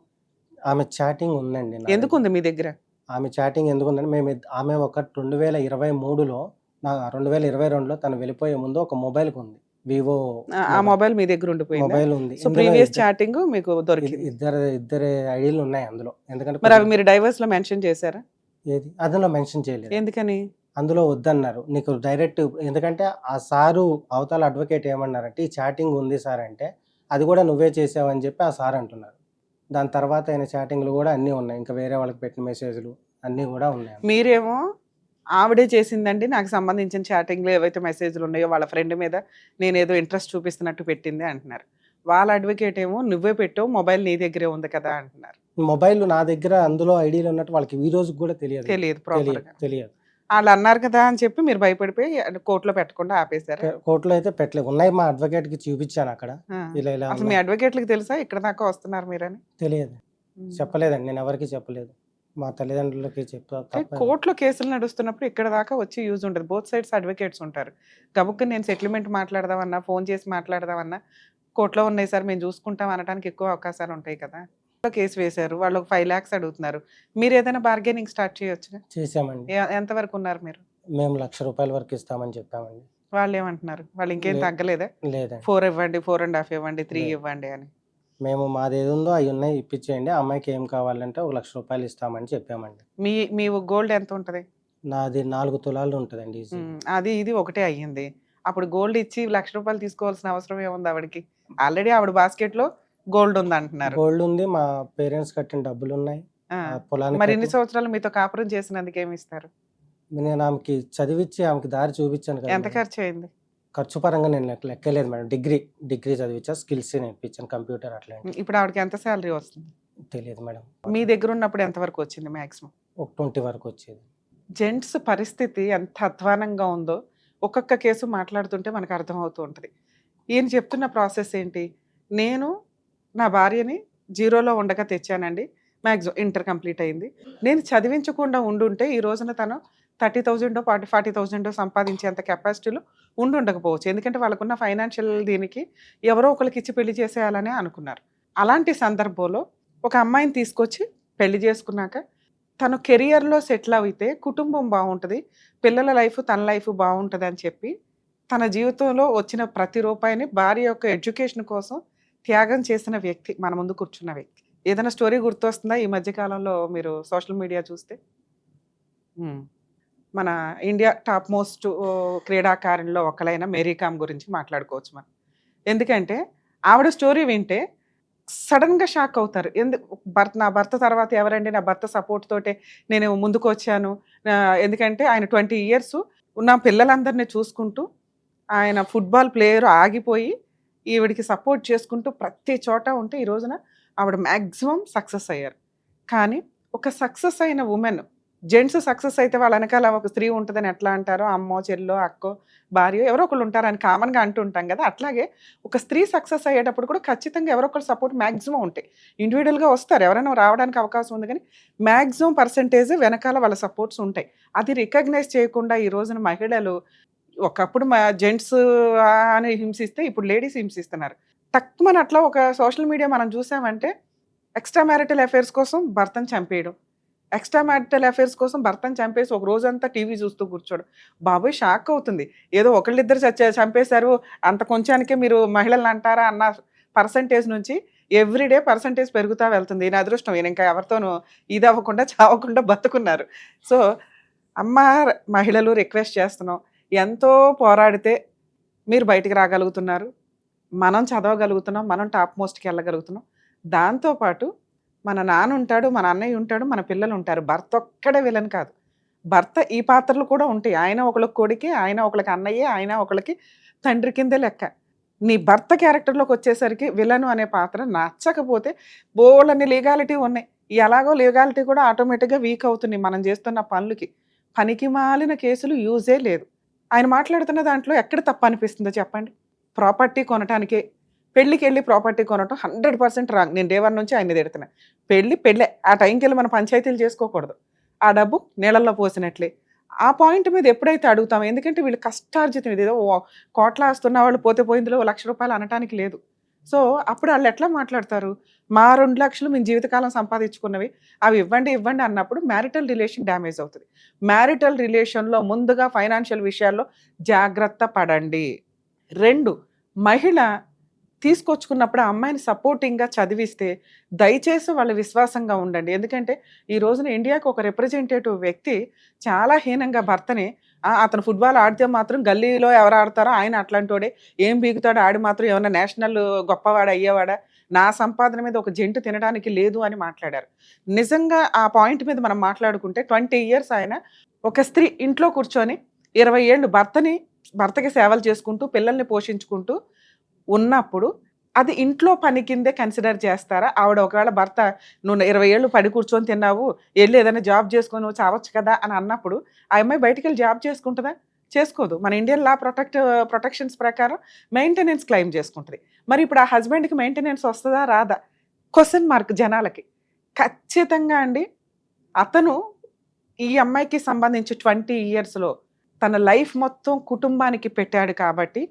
ఆమె చాటింగ్ ఉందండి నా ఎందుకు దగ్గర. ఉంది మీ దగ్గర? ఆమె చాటింగ్ ఎందుకుందంటే ఆమె ఒక 2023లో 2022లో తను వెళ్ళిపోయే ముందు ఒక మొబైల్కి ఉంది, వివో ఆ మొబైల్ మీ దగ్గర ఉండిపోయింది. మొబైల్ ఉంది. సో ప్రీవియస్ చాటింగ్ మీకు దొరికింది. ఇద్దరు ఐడీలు ఉన్నాయి అందులో. ఎందుకంటే మరి అవి మీరు డైవర్స్ లో మెన్షన్ చేశారా? ఏది అందులో మెన్షన్ చేయలేదు. ఎందుకని? అందులో వద్దన్నారు. నీకు డైరెక్ట్, ఎందుకంటే ఆ సారు అవతల అడ్వకేట్ ఏమన్నారంటే ఈ చాటింగ్ ఉంది సార్ అంటే అది కూడా నువ్వే చేసావని చెప్పి ఆ సార్ అంటున్నారు. దాని తర్వాత అయిన చాటింగ్లు కూడా అన్నీ ఉన్నాయి. ఇంకా వేరే వాళ్ళకి పెట్టిన మెసేజ్లు అన్నీ కూడా ఉన్నాయి. మీరేమో ఆవిడే చేసిందండి, నాకు సంబంధించిన చాటింగ్లో ఏవైతే మెసేజ్లు ఉన్నాయో వాళ్ళ ఫ్రెండ్ మీద నేనేదో ఇంట్రెస్ట్ చూపిస్తున్నట్టు పెట్టింది అంటున్నారు. వాళ్ళ అడ్వకేట్ ఏమో నువ్వే పెట్టావు, మొబైల్ నీ దగ్గరే ఉంది కదా అంటున్నారు. మొబైల్ నా దగ్గర అందులో ఐడీలు ఉన్నట్టు వాళ్ళకి ఈ రోజు కూడా తెలియదు. తెలియదు. వాళ్ళు అన్నారు కదా అని చెప్పి మీరు భయపడిపోయి కోర్టులో పెట్టకుండా ఆపేశారు. కోర్టులో అయితే పెట్టలేదు. ఉన్నాయి, మా అడ్వకేట్ కి చూపించాను అక్కడ. ఇలా అసలు మీ అడ్వకేట్లకు తెలుసా ఇక్కడ దాకా వస్తున్నారు మీరని? తెలియదు, చెప్పలేదండి. నేను ఎవరికి చెప్పలేదు. మా తల్లిదండ్రులకి కోర్టులో కేసులు నడుస్తున్నప్పుడు ఇక్కడ దాకా వచ్చి యూజ్ ఉంటుంది. బోత్ సైడ్స్ అడ్వకేట్స్ ఉంటారు. గబుక్కుని నేను సెటిల్మెంట్ మాట్లాడదామన్నా, ఫోన్ చేసి మాట్లాడదామన్నా కోర్టులో ఉన్నాయి సార్ మేము చూసుకుంటాం అనడానికి ఎక్కువ అవకాశాలు ఉంటాయి కదా. కేసు వేశారు, వాళ్ళు 5 lakhs అడుగుతున్నారు. మీరు ఏదైనా బార్గెనింగ్ స్టార్ట్ చేయొచ్చు? చేసామండి. ఎంతవరకు ఉన్నారు మీరు? మేము ₹1,00,000 వరకు ఇస్తామని చెప్పామండి. వాళ్ళు ఏమంటున్నారు? వాళ్ళు ఇంకేం తగ్గలేదా? లేదండి. 4 ఇవ్వండి, 4.5 ఇవ్వండి, 3 ఇవ్వండి అని. మేము మాది ఏది ఉందో అవి ఉన్నాయి ఇప్పించేయండి, అమ్మాయికి ఏం కావాలంటే ₹1,00,000 ఇస్తామని చెప్పామండి. మీ గోల్డ్ ఎంత ఉంటుంది? నాది 4 తులాలు ఉంటుందండి. అది ఇది ఒకటే అయ్యింది. అప్పుడు గోల్డ్ ఇచ్చి ₹1,00,000 తీసుకోవాల్సిన అవసరం ఏముంది ఆవిడకి? ఆల్రెడీ ఆవిడ బాస్కెట్ లో గోల్డ్ ఉంది అంటున్నారు. గోల్డ్ ఉంది, మా పేరెంట్స్ కట్టిన డబ్బులు ఉన్నాయి. పొలానికి మరి ఎన్ని సంవత్సరాలు మీతో కాపురం చేసినందుకు ఏమి ఇస్తారు? నేను ఆమెకి చదివించి ఆమెకి దారి చూపించాను కదా. ఎంత ఖర్చు అయింది? ఖర్చు పరంగా నేను లెక్కలేదు మేడం. డిగ్రీ చదివించా, స్కిల్స్ నేర్పించాను, కంప్యూటర్ అట్లా. ఇప్పుడు ఆవిడకి ఎంత శాలరీ వస్తుంది? తెలియదు మేడం. మీ దగ్గర ఉన్నప్పుడు ఎంత వరకు వచ్చింది మాక్సిమం? ఒక 20 వరకు వచ్చేది. జెంట్స్ పరిస్థితి ఎంత అధ్వానంగా ఉందో ఒక్కొక్క కేసు మాట్లాడుతుంటే మనకు అర్థమవుతూ ఉంటుంది. ఈయన చెప్తున్న ప్రాసెస్ ఏంటి? నేను నా భార్యని 0లో ఉండగా తెచ్చానండి, మ్యాక్సిమం ఇంటర్ కంప్లీట్ అయింది. నేను చదివించకుండా ఉండుంటే ఈ రోజున తను 30,000 40,000 సంపాదించేంత కెపాసిటీలో ఉండకపోవచ్చు. ఎందుకంటే వాళ్ళకున్న ఫైనాన్షియల్ దీనికి ఎవరో ఒకరికి ఇచ్చి పెళ్లి చేసేయాలనే అనుకున్నారు. అలాంటి సందర్భంలో ఒక అమ్మాయిని తీసుకొచ్చి పెళ్లి చేసుకున్నాక తను కెరియర్‌లో సెటిల్ అయితే కుటుంబం బావుంటది. పిల్లల లైఫ్, తన లైఫ్ బావుంటదని చెప్పి, తన జీవితంలో వచ్చిన ప్రతి రూపాయిని భార్య యొక్క ఎడ్యుకేషన్ కోసం త్యాగం చేసిన వ్యక్తి మన ముందు కూర్చున్న వ్యక్తి. ఏదైనా స్టోరీ గుర్తొస్తుందా ఈ మధ్య కాలంలో మీరు సోషల్ మీడియా చూస్తే? హ్మ్. మన ఇండియా టాప్ మోస్ట్ క్రీడాకారుల్లో ఒకలైన మేరీ కామ్ గురించి మాట్లాడుకోవచ్చు మనం. ఎందుకంటే ఆవిడ స్టోరీ వింటే సడెన్‌గా షాక్ అవుతారు. నా భర్త తర్వాత ఎవరండి? నా భర్త సపోర్ట్ తోటే నేను ముందుకొచ్చాను. ఎందుకంటే ఆయన 20 ఇయర్స్ నా పిల్లలందరిని చూసుకుంటూ, ఆయన ఫుట్‌బాల్ ప్లేయర్ ఆగిపోయి, ఈవిడకి సపోర్ట్ చేసుకుంటూ ప్రతి చోట ఉంటే ఈ రోజున ఆవిడ మాక్సిమం సక్సెస్ అయ్యారు. కానీ ఒక సక్సెస్ అయిన వుమెన్ జెంట్స్ సక్సెస్ అయితే వాళ్ళ వెనకాల ఒక స్త్రీ ఉంటదని ఎట్లా అంటారో, అమ్మో, చెల్లో, అక్కో, భార్యో ఎవరో ఒకళ్ళు ఉంటారని కామన్‌గా అంటూ ఉంటాం గదా! అట్లాగే ఒక స్త్రీ సక్సెస్ అయ్యేటప్పుడు కూడా ఖచ్చితంగా ఎవరో ఒకళ్ళ సపోర్ట్ మాక్సిమం ఉంటాయి. ఇండివిడ్యువల్‌గా వస్తారు. ఎవరైనా రావడానికి అవకాశం ఉంది గానీ, మాక్సిమం పర్సెంటేజ్ వెనకాల వాళ్ళ సపోర్ట్స్ ఉంటాయి. అది రికగ్నైజ్ చేయకుండా ఈ రోజున మహిళలు ఒకప్పుడు జెంట్స్ అని హింసిస్తే ఇప్పుడు లేడీస్ హింసిస్తున్నారు. టక్కుమని అట్లా ఒక సోషల్ మీడియా మనం చూసామంటే ఎక్స్‌ట్రా మ్యారిటల్ అఫైర్స్ కోసం భర్తను చంపేయడం. ఎక్స్‌ట్రా మ్యారిటల్ అఫైర్స్ కోసం భర్తను చంపేసి ఒక రోజంతా టీవీ చూస్తూ కూర్చోవడం. బాబోయ్! షాక్ అవుతుంది. ఏదో ఒకళ్ళిద్దరు చంపేశారు. అంత కొంచానికే మీరు మహిళల్ని అంటారా అన్న పర్సెంటేజ్ నుంచి ఎవ్రీడే పర్సెంటేజ్ పెరుగుతా వెళ్తుంది. ఈయన అదృష్టం. ఈయన ఇంకా ఎవరితోనూ ఇదవ్వకుండా, చావకుండా బతుకున్నారు. సో, అమ్మ మహిళలు రిక్వెస్ట్ చేస్తున్నాం. ఎంతో పోరాడితే మీరు బయటికి రాగలుగుతున్నారు. మనం చదవగలుగుతున్నాం. మనం టాప్ మోస్ట్‌కెళ్ళగలుగుతున్నాం. దాంతో పాటు మన నాన్న ఉంటాడు, మన అన్నయ్య ఉంటాడు, మన పిల్లలు ఉంటారు. భర్త ఒక్కడే విలన్ కాదు. భర్త ఈ పాత్రలు కూడా ఉంటాయి. ఆయన ఒకళ్ళకి కొడుకే, ఆయన ఒకళ్ళకి అన్నయ్యే, ఆయన ఒకళ్ళకి తండ్రి కిందే లెక్క. నీ భర్త క్యారెక్టర్‌లోకి వచ్చేసరికి విలను అనే పాత్ర నచ్చకపోతే బోలెడన్ని లీగాలిటీ ఉన్నాయి. ఎలాగో లీగాలిటీ కూడా ఆటోమేటిక్‌గా వీక్ అవుతున్నాయి మనం చేస్తున్న పనులకి. పనికిమాలిన కేసులు యూజే లేదు. ఆయన మాట్లాడుతున్న దాంట్లో ఎక్కడ తప్పు అనిపిస్తుందో చెప్పండి? ప్రాపర్టీ కొనటానికే పెళ్ళికెళ్ళి ప్రాపర్టీ కొనటం 100% రాంగ్. నేను డే 1 నుంచి ఆయన్ని తిడుతున్నా. పెళ్ళే. ఆ టైంకెళ్ళి మనం పంచాయతీలు చేసుకోకూడదు. ఆ డబ్బు నీళ్ళల్లో పోసినట్లే. ఆ పాయింట్ మీద ఎప్పుడైతే అడుగుతామో ఎందుకంటే వీళ్ళు కష్టార్జితం ఇదేదో కోట్ల ఆస్తున్న వాళ్ళు పోతే పోయిందిలో రూ. 1,00,000 అనటానికి లేదు. సో, అప్పుడు ఆళ్ళెట్లా మాట్లాడతారు? మా 2,00,000 మేము జీవితకాలం సంపాదించుకున్నవి. అవి ఇవ్వండి అన్నప్పుడు మ్యారిటల్ రిలేషన్ డ్యామేజ్ అవుతది. మ్యారిటల్ రిలేషన్‌లో ముందుగా ఫైనాన్షియల్ విషయాల్లో జాగ్రత్త పడండి. 2 మహిళ తీసుకొచ్చుకున్నప్పుడు ఆ అమ్మాయిని సపోర్టింగ్‌గా చదివిస్తే దయచేసి వాళ్ళు విశ్వాసంగా ఉండండి. ఎందుకంటే ఈ రోజున ఇండియాకి ఒక రిప్రజెంటేటివ్ వ్యక్తి చాలా హీనంగా భర్తని అతను ఫుట్‌బాల్ ఆడితే మాత్రం గల్లీలో ఎవరు ఆడతారో ఆయన అట్లాంటోడే. ఏం పీకుతాడో ఆడి మాత్రం ఏమన్నా నేషనల్ గొప్పవాడు అయ్యేవాడా? నా సంపాదన మీద ఒక జంటు తినడానికి లేదు అని మాట్లాడారు. నిజంగా ఆ పాయింట్ మీద మనం మాట్లాడుకుంటే 20 ఇయర్స్ ఆయన ఒక స్త్రీ ఇంట్లో కూర్చొని 20 ఏళ్ళు భర్తకి సేవలు చేసుకుంటూ, పిల్లల్ని పోషించుకుంటూ ఉన్నప్పుడు అది ఇంట్లో పని కిందే కన్సిడర్ చేస్తారా? ఆవిడ ఒకవేళ భర్త "నువ్వు 20 ఏళ్ళు పడి కూర్చొని తిన్నావు. ఎళ్లి ఏదైనా జాబ్ చేసుకొని నువ్వు చావచ్చు కదా!" అని అన్నప్పుడు ఆ అమ్మాయి బయటికెళ్ళి జాబ్ చేసుకుంటదా? చేసుకోదు. మన ఇండియన్ లా ప్రొటెక్షన్స్ ప్రకారం మెయింటెనెన్స్ క్లెయిమ్ చేసుకుంటది. మరి ఇప్పుడు ఆ హస్బెండ్‌కి మెయింటెనెన్స్ వస్తదా? రాదా? క్వెషన్ మార్క్ జనాలకి. ఖచ్చితంగా అండి. అతను ఈ అమ్మాయికి సంబంధించి 20 ఇయర్స్‌లో తన లైఫ్ మొత్తం కుటుంబానికి పెట్టాడు కాబట్టి,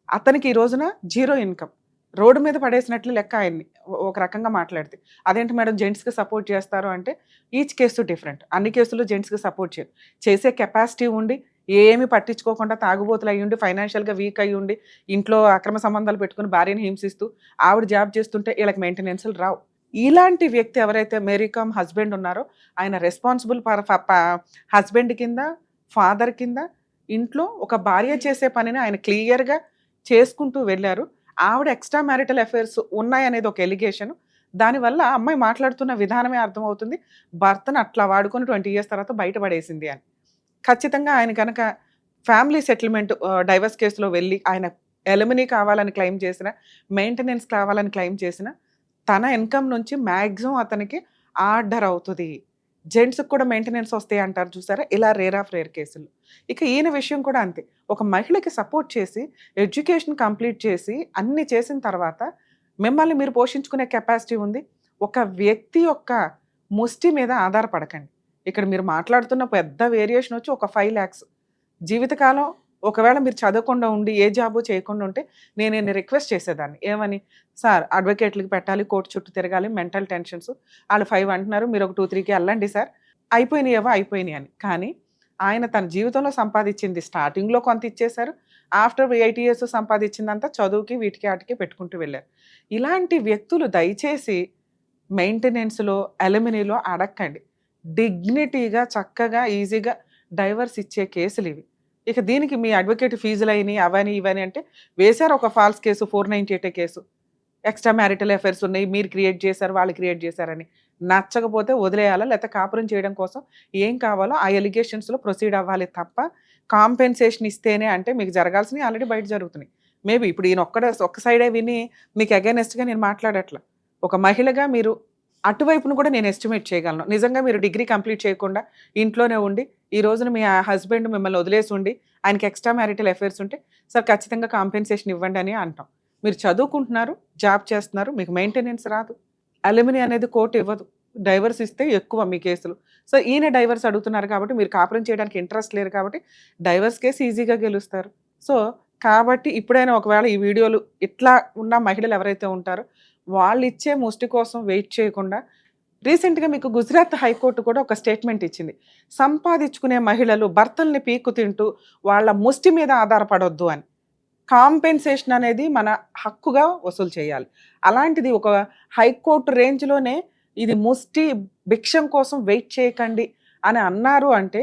అతనికి ఈ రోజున జీరో ఇన్‌కమ్. రోడ్డు మీద పడేసినట్లు లెక్క ఆయన్ని. ఒక రకంగా మాట్లాడితే. అదేంటి మేడం జెంట్స్‌కి సపోర్ట్ చేస్తారు అంటే, ఈచ్ కేసు డిఫరెంట్. అన్ని కేసుల్లో జెంట్స్‌కి సపోర్ట్ చేయరు. చేసే కెపాసిటీ ఉండి, ఏమి పట్టించుకోకుండా తాగుబోతులు అయ్యుండి, ఫైనాన్షియల్‌గా వీక్ అయ్యుండి, ఇంట్లో అక్రమ సంబంధాలు పెట్టుకొని భార్యని హింసిస్తూ, ఆవిడ జాబ్ చేస్తుంటే ఈళ్ళకి మెయింటెనెన్స్‌లు రావు. ఇలాంటి వ్యక్తి ఎవరైతే మేరీ కామ్ హస్బెండ్ ఉన్నారో, ఆయన రెస్పాన్సిబుల్ హస్బెండ్ కింద, ఫాదర్ కింద, ఇంట్లో ఒక భార్య చేసే పనిని ఆయన క్లియర్‌గా చేసుకుంటూ వెళ్లారు. ఆవిడ ఎక్స్‌ట్రా మ్యారిటల్ అఫైర్స్ ఉన్నాయనేది ఒక ఎలిగేషన్. దానివల్ల ఆ అమ్మాయి మాట్లాడుతున్న విధానమే అర్థమవుతుంది. భర్తను అట్లా వాడుకొని 20 ఇయర్స్ తర్వాత బయట పడేసింది అని. ఖచ్చితంగా ఆయన గనక ఫ్యామిలీ సెటిల్‌మెంట్ డైవర్స్ కేస్‌లో వెళ్లి ఆయన ఎలిమినీ కావాలని క్లెయిమ్ చేసినా, మెయింటెనెన్స్ కావాలని క్లెయిమ్ చేసినా, తన ఇన్‌కమ్ నుంచి మాక్సిమం అతనికి ఆర్డర్ అవుతది. జెంట్స్‌కి కూడా మెయింటెనెన్స్ వస్తాయి అంటారు చూసారా? ఇలా రేర్ ఆఫ్ రేర్ కేసులు. ఇక ఈయన విషయం కూడా అంతే. ఒక మహిళకి సపోర్ట్ చేసి, ఎడ్యుకేషన్ కంప్లీట్ చేసి, అన్నీ చేసిన తర్వాత మిమ్మల్ని మీరు పోషించుకునే కెపాసిటీ ఉంది. ఒక వ్యక్తి యొక్క ముష్టి మీద ఆధారపడకండి. ఇక్కడ మీరు మాట్లాడుతున్న పెద్ద వేరియేషన్ వచ్చి ఒక 5,00,000 జీవితకాలం ఒకవేళ మీరు చదవకుండా ఉండి, ఏ జాబు చేయకుండా ఉంటే నేను ఈయన్ని రిక్వెస్ట్ చేసేదాన్ని. ఏమని? సార్ అడ్వకేట్‌లకి పెట్టాలి, కోర్ట్ చుట్టూ తిరగాలి, మెంటల్ టెన్షన్స్. ఆళ్ళు 5 అంటున్నారు. మీరు ఒక 2, 3కి ఎళ్ళండి సార్. అయిపోయినాయి అని. కానీ ఆయన తన జీవితంలో సంపాదించింది స్టార్టింగ్‌లో కొంత ఇచ్చేశారు. ఆఫ్టర్ 8 ఇయర్స్ సంపాదించిందంతా చదువుకి, వీటికి, ఆటికి పెట్టుకుంటూ వెళ్లారు. ఇలాంటి వ్యక్తులు దయచేసి మెయింటెనెన్స్‌లో, అలిమినీలో అడక్కండి. డిగ్నిటీగా, చక్కగా, ఈజీగా డైవర్స్ ఇచ్చే కేసులివి. ఇక దీనికి మీ అడ్వకేట్ ఫీజులయిని, అవని, ఇవని అంటే వేశారు ఒక false case 498 case. Extra marital affairs ఉన్నాయి. మీరు క్రియేట్ చేశారు, వాళ్ళు క్రియేట్ చేశారని. నచ్చకపోతే వదిలేయాలా? లేకపోతే కాపురం చేయడం కోసం ఏం కావాలో ఆ ఎలిగేషన్స్‌లో ప్రొసీడ్ అవ్వాలి తప్ప, కాంపెన్సేషన్ ఇస్తేనే అంటే మీకు జరగాల్సినవి ఆల్రెడీ బయట జరుగుతున్నాయి. మేబీ ఇప్పుడు ఈయన ఒక్క సైడే విని మీకు అగైనెస్ట్‌గా నేను మాట్లాడట్లా. ఒక మహిళగా మీరు అటువైపును కూడా నేను ఎస్టిమేట్ చేయగలను. నిజంగా మీరు డిగ్రీ కంప్లీట్ చేయకుండా ఇంట్లోనే ఉండి, ఈ రోజున మీ హస్బెండ్ మిమ్మల్ని వదిలేసి ఉండి, ఆయనకి ఎక్స్‌ట్రా మ్యారిటల్ అఫైర్స్ ఉంటే, సార్ ఖచ్చితంగా కాంపెన్సేషన్ ఇవ్వండి అని అంటాం. మీరు చదువుకుంటున్నారు, జాబ్ చేస్తున్నారు, మీకు మెయింటెనెన్స్ రాదు. అలిమినీ అనేది కోర్ట్ ఇవ్వదు. డైవర్స్ ఇస్తే ఎక్కువ మీ కేసులు. సో, ఈయన డైవర్స్ అడుగుతున్నారు కాబట్టి, మీరు కాపురం చేయడానికి ఇంట్రెస్ట్ లేరు కాబట్టి, డైవర్స్ కేసు ఈజీగా గెలుస్తారు. సో, కాబట్టి ఇప్పుడైనా ఒకవేళ ఈ వీడియోలు ఇట్లా ఉన్న మహిళలు ఎవరైతే ఉంటారో, వాళ్ళు ఇచ్చే ముష్టి కోసం వెయిట్ చేయకుండా, రీసెంట్‌గా మీకు గుజరాత్ హైకోర్టు కూడా ఒక స్టేట్మెంట్ ఇచ్చింది. సంపాదించుకునే మహిళలు భర్తల్ని పీక్కు తింటూ వాళ్ళ ముష్టి మీద ఆధారపడొద్దు అని. కాంపెన్సేషన్ అనేది మన హక్కుగా వసూలు చేయాలి. అలాంటిది ఒక హైకోర్టు రేంజ్‌లోనే ఇది ముష్టి భిక్షం కోసం వెయిట్ చేయకండి అని అన్నారు అంటే,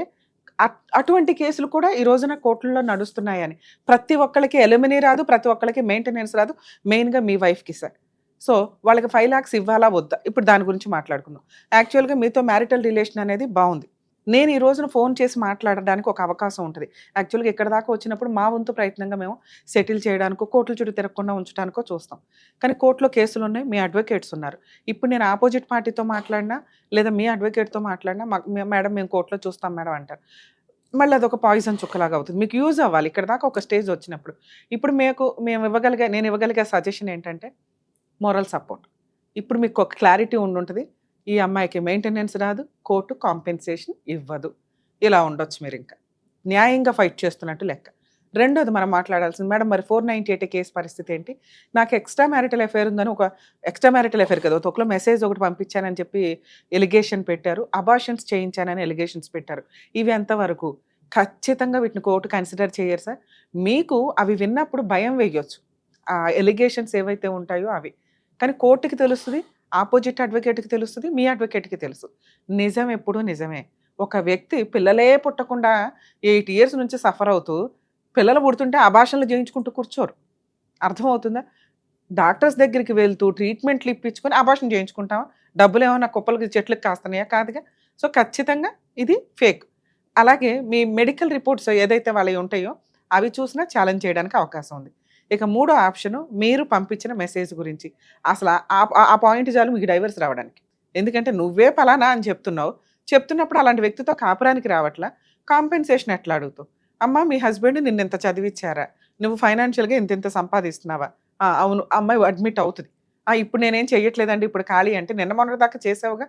అటువంటి కేసులు కూడా ఈ రోజున కోర్టుల్లో నడుస్తున్నాయని. ప్రతి ఒక్కళ్ళకి ఎలిమినీ రాదు, ప్రతి ఒక్కళ్ళకి మెయింటెనెన్స్ రాదు. మెయిన్‌గా మీ వైఫ్‌కి సార్. సో, వాళ్ళకి 5 లాక్స్ ఇవ్వాలా వద్దా? ఇప్పుడు దాని గురించి మాట్లాడుకుందాం. యాక్చువల్‌గా మీతో మ్యారిటల్ రిలేషన్ అనేది బావుంది. నేను ఈ రోజున ఫోన్ చేసి మాట్లాడడానికి ఒక అవకాశం ఉంటది. యాక్చువల్‌గా ఇక్కడి దాకా వచ్చినప్పుడు మా వంతు ప్రయత్నంగా మేము సెటిల్ చేయడానికో, కోర్టుల చుట్టూ తిరగకుండా ఉంచడానికో చూస్తాం. కానీ కోర్టులో కేసులున్నాయి, మీ అడ్వకేట్స్ ఉన్నారు. ఇప్పుడు నేను అపోజిట్ పార్టీతో మాట్లాడినా, లేదా మీ అడ్వకేట్‌తో మాట్లాడినా, మేడం మేము కోర్టులో చూస్తాం మేడం అంటారు. మళ్ళీ అదొక పాయిజన్ చుక్కలాగా అవుతుంది. మీకు యూజ్ అవ్వాలి ఇక్కడి దాకా ఒక స్టేజ్ వచ్చినప్పుడు. ఇప్పుడు నేను ఇవ్వగలిగే సజెషన్ ఏంటంటే, మోరల్ సపోర్ట్. ఇప్పుడు మీకు ఒక క్లారిటీ ఉండుంటది. ఈ అమ్మాయికి మెయింటెనెన్స్ రాదు, కోర్టు కాంపెన్సేషన్ ఇవ్వదు. ఇలా ఉండొచ్చు మీరింకా. న్యాయంగా ఫైట్ చేస్తున్నట్టు లెక్క. రెండోది మనం మాట్లాడాల్సింది, మేడం మరి 498 కేసు పరిస్థితి ఏంటి? నాకు ఎక్స్‌ట్రా మ్యారిటల్ అఫైర్ ఉందని ఎక్స్‌ట్రా మ్యారిటల్ అఫైర్ కదా! ఒకలో మెసేజ్ ఒకటి పంపించానని చెప్పి ఎలిగేషన్ పెట్టారు. అబార్షన్స్ చేయించానని ఎలిగేషన్స్ పెట్టారు. ఇవి ఎంతవరకు? ఖచ్చితంగా వీటిని కోర్టు కన్సిడర్ చేయరు సార్. మీకు అవి విన్నప్పుడు భయం వేయొచ్చు. ఆ ఎలిగేషన్స్ ఏవైతే ఉంటాయో అవి. కానీ కోర్టుకి తెలుస్తది. ఆపోజిట్ అడ్వకేట్‌కి తెలుస్తది. మీ అడ్వకేట్‌కి తెలుసు. నిజం ఎప్పుడూ నిజమే. ఒక వ్యక్తి పిల్లలే పుట్టకుండా 8 ఇయర్స్ నుంచి సఫర్ అవుతూ, పిల్లలు పుడుతుంటే అబార్షన్‌లు చేయించుకుంటూ కూర్చోరు. అర్థమవుతుందా? డాక్టర్స్ దగ్గరికి వెళ్తూ ట్రీట్మెంట్లు ఇప్పించుకొని అబార్షన్ చేయించుకుంటామా? డబ్బులేమన్నా కుప్పలకి చెట్లుకి కాస్తున్నాయా? కాదుగా. సో, ఖచ్చితంగా ఇది ఫేక్. అలాగే మీ మెడికల్ రిపోర్ట్స్ ఏదైతే వాళ్ళవి ఉంటాయో అవి చూసినా ఛాలెంజ్ చేయడానికి అవకాశం ఉంది. ఇక మూడో ఆప్షను, మీరు పంపించిన మెసేజ్ గురించి. అసలు ఆ పాయింట్ చాలు మీకు డైవర్స్ రావడానికి. ఎందుకంటే నువ్వే పలానా అని చెప్తున్నప్పుడు అలాంటి వ్యక్తితో కాపురానికి రావట్లా. కాంపెన్సేషన్ ఎట్లా అడుగుతావు? అమ్మ మీ హస్బెండ్ నిన్నింత చదివిచ్చారా? నువ్వు ఫైనాన్షియల్‌గా ఇంతింత సంపాదిస్తున్నావా? అవును. అమ్మాయి అడ్మిట్ అవుతది. ఇప్పుడు నేనేం చెయ్యట్లేదండి, ఇప్పుడు ఖాళీ అంటే, నిన్న మొన్నటి దాకా చేసావుగా.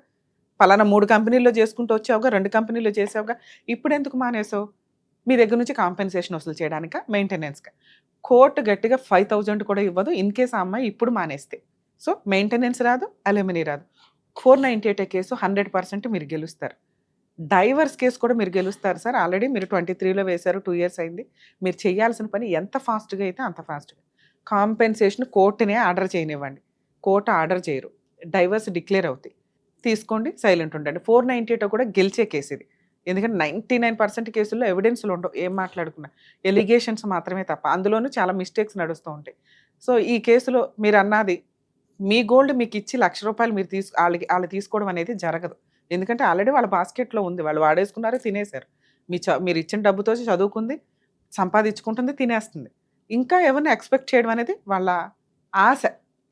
పలానా 3 కంపెనీల్లో చేసుకుంటూ వచ్చావుగా, 2 కంపెనీల్లో చేసావుగా. ఇప్పుడెందుకు మానేసావు? మీ దగ్గర నుంచి కాంపెన్సేషన్ వసూలు చేయడానికా? మెయింటెనెన్స్‌కా? కోర్ట్ గట్టిగా 5,000 కూడా ఇవ్వదు ఇన్ కేస్ ఆ అమ్మాయి ఇప్పుడు మానేస్తే. సో, మెయింటెనెన్స్ రాదు, అలిమినీ రాదు. 498 కేసు 100% మీరు గెలుస్తారు. డైవర్స్ కేసు కూడా మీరు గెలుస్తారు సార్. ఆల్రెడీ మీరు 23లో వేశారు. 2 ఇయర్స్ అయింది. మీరు చేయాల్సిన పని ఎంత ఫాస్ట్‌గా అయితే అంత ఫాస్ట్‌గా. కాంపెన్సేషన్ కోర్టునే ఆర్డర్ చేయనివ్వండి. కోర్ట్ ఆర్డర్ చేయరు. డైవర్స్ డిక్లేర్ అవుతాయి. తీసుకోండి, సైలెంట్ ఉండండి. 498 కూడా గెలిచే కేసు ఇది. ఎందుకంటే 99% కేసుల్లో ఎవిడెన్స్‌లు ఉండవు. ఏం మాట్లాడుకున్నా. ఎలిగేషన్స్ మాత్రమే తప్ప. అందులోనూ చాలా మిస్టేక్స్ నడుస్తూ ఉంటాయి. సో, ఈ కేసులో మీరన్నది, మీ గోల్డ్ మీకిచ్చి ₹1,00,000 మీరు ఆళ్ళు తీసుకోవడం అనేది జరగదు. ఎందుకంటే ఆల్రెడీ వాళ్ళ బాస్కెట్‌లో ఉంది. వాళ్ళు వాడేసుకున్నారు, తినేశారు. మీరిచ్చిన డబ్బుతో చదువుకుంది, సంపాదించుకుంటుంది, తినేస్తుంది. ఇంకా ఏమన్నా ఎక్స్‌పెక్ట్ చేయడం అనేది వాళ్ళ ఆశ.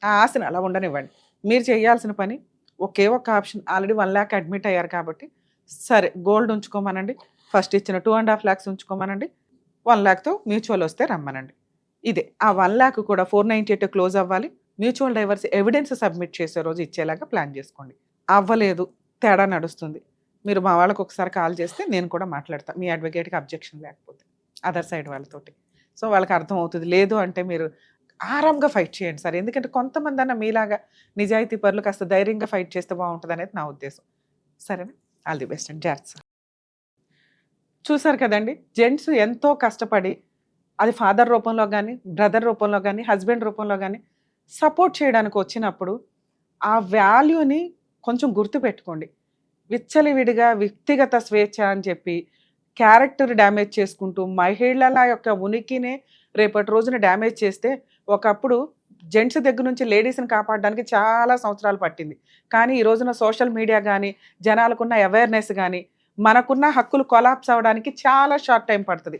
ఆ ఆశని అలా ఉండనివ్వండి. మీరు చేయాల్సిన పని ఒకే ఒక్క ఆప్షన్. ఆల్రెడీ 1,00,000 అడ్మిట్ అయ్యారు కాబట్టి, సరే గోల్డ్ ఉంచుకోమనండి. ఫస్ట్ ఇచ్చిన 2.5 లాక్స్ ఉంచుకోమనండి. 1,00,000తో మ్యూచువల్ వస్తే రమ్మనండి. ఇదే. ఆ 1,00,000 కూడా 498 క్లోజ్ అవ్వాలి. మ్యూచువల్ డైవర్స్ ఎవిడెన్స్ సబ్మిట్ చేసే రోజు ఇచ్చేలాగా ప్లాన్ చేసుకోండి. అవ్వలేదు, తేడా నడుస్తుంది. మీరు మా వాళ్ళకి ఒకసారి కాల్ చేస్తే నేను కూడా మాట్లాడతా. మీ అడ్వకేట్‌కి అబ్జెక్షన్ లేకపోతే. అదర్ సైడ్ వాళ్ళతోటి. సో, వాళ్ళకి అర్థమవుతది. లేదు అంటే మీరు ఆరాంగా ఫైట్ చేయండి సార్. ఎందుకంటే కొంతమందన్నా మీలాగా నిజాయితీ పరులు కాస్త ధైర్యంగా ఫైట్ చేస్తే బావుంటదనేది నా ఉద్దేశం. సరేనా? ఆల్ ది బెస్ట్ అండి, జాగ్రత్త. చూసారు కదండి, జెంట్స్ ఎంతో కష్టపడి అది ఫాదర్ రూపంలో కానీ, బ్రదర్ రూపంలో కానీ, హస్బెండ్ రూపంలో కానీ సపోర్ట్ చేయడానికి వచ్చినప్పుడు ఆ వాల్యూని కొంచెం గుర్తుపెట్టుకోండి. విచ్చలవిడిగా వ్యక్తిగత స్వేచ్ఛ అని చెప్పి క్యారెక్టర్ డ్యామేజ్ చేసుకుంటూ మహిళల యొక్క ఉనికినే రేపటి రోజున డ్యామేజ్ చేస్తే, ఒకప్పుడు జెంట్స్ దగ్గర నుంచి లేడీస్ని కాపాడడానికి చాలా సంవత్సరాలు పట్టింది. కానీ ఈ రోజున సోషల్ మీడియా కానీ, జనాలకున్న అవేర్నెస్ కానీ, మనకున్న హక్కులు కొలాప్స్ అవ్వడానికి చాలా షార్ట్ టైం పడుతుంది.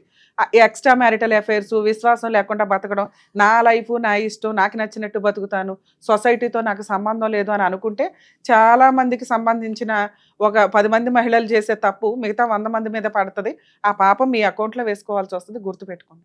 ఎక్స్ట్రా మ్యారిటల్ అఫైర్స్, విశ్వాసం లేకుండా బతకడం, నా లైఫ్ నా ఇష్టం, నాకు నచ్చినట్టు బతుకుతాను, సొసైటీతో నాకు సంబంధం లేదు అని అనుకుంటే చాలామందికి సంబంధించిన ఒక 10 మంది మహిళలు చేసే తప్పు మిగతా 100 మంది మీద పడుతుంది. ఆ పాపం మీ అకౌంట్లో వేసుకోవాల్సి వస్తుంది, గుర్తుపెట్టుకోండి.